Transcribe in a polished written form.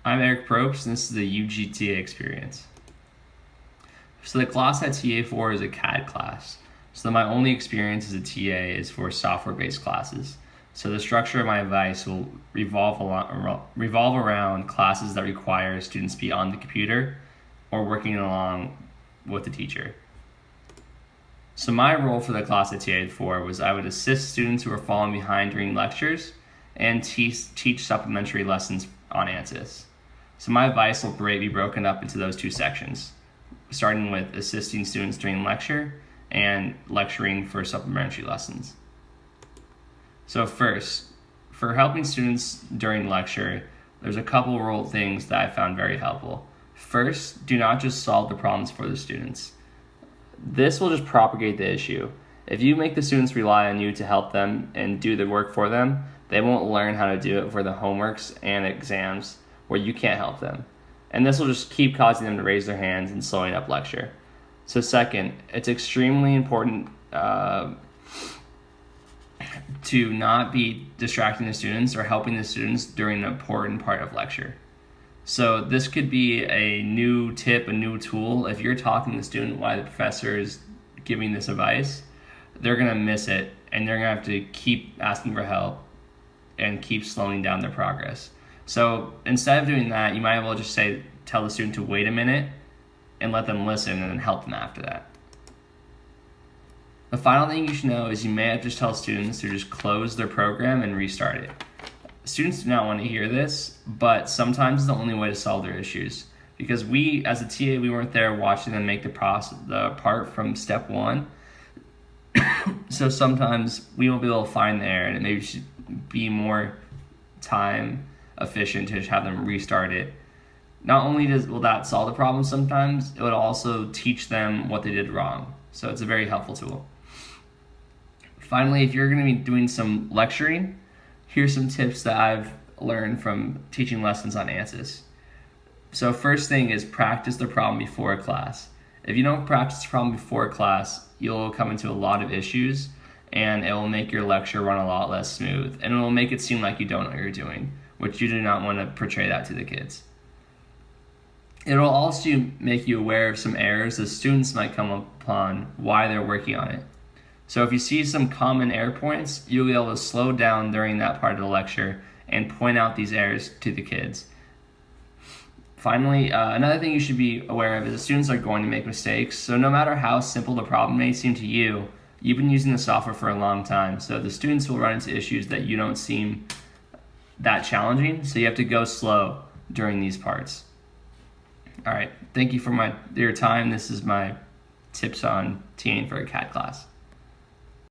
I'm Eric Probst, and this is the UGTA experience. So the class I TA for is a CAD class. So my only experience as a TA is for software-based classes. So the structure of my advice will revolve around classes that require students to be on the computer or working along with the teacher. So my role for the class I TA'd for was I would assist students who were falling behind during lectures and teach supplementary lessons on ANSYS. So my advice will be broken up into those two sections, starting with assisting students during lecture and lecturing for supplementary lessons. So first, for helping students during lecture, there's a couple rule things that I found very helpful. First, do not just solve the problems for the students. This will just propagate the issue. If you make the students rely on you to help them and do the work for them, they won't learn how to do it for the homeworks and exams where you can't help them. And this will just keep causing them to raise their hands and slowing up lecture. So second, it's extremely important to not be distracting the students or helping the students during an important part of lecture. So this could be a new tip, a new tool. If you're talking to the student while the professor is giving this advice, they're gonna miss it and they're gonna have to keep asking for help and keep slowing down their progress. So instead of doing that, you might as well just tell the student to wait a minute and let them listen and then help them after that. The final thing you should know is you may have to just tell students to just close their program and restart it. Students do not want to hear this, but sometimes it's the only way to solve their issues. Because we, as a TA, we weren't there watching them make the part from step one. So sometimes we won't be able to find the error, and it maybe should be more time efficient to just have them restart it. Not only will that solve the problem sometimes, it would also teach them what they did wrong. So it's a very helpful tool. Finally, if you're going to be doing some lecturing, here's some tips that I've learned from teaching lessons on ANSYS. So first thing is practice the problem before a class. If you don't practice the problem before a class, you'll come into a lot of issues and it will make your lecture run a lot less smooth, and it will make it seem like you don't know what you're doing, which you do not want to portray that to the kids. It will also make you aware of some errors that students might come upon while they're working on it. So if you see some common error points, you'll be able to slow down during that part of the lecture and point out these errors to the kids. Finally, another thing you should be aware of is that students are going to make mistakes. So no matter how simple the problem may seem to you, you've been using the software for a long time. So the students will run into issues that you don't seem that challenging. So you have to go slow during these parts. All right, thank you for your time. This is my tips on TAing for a CAD class.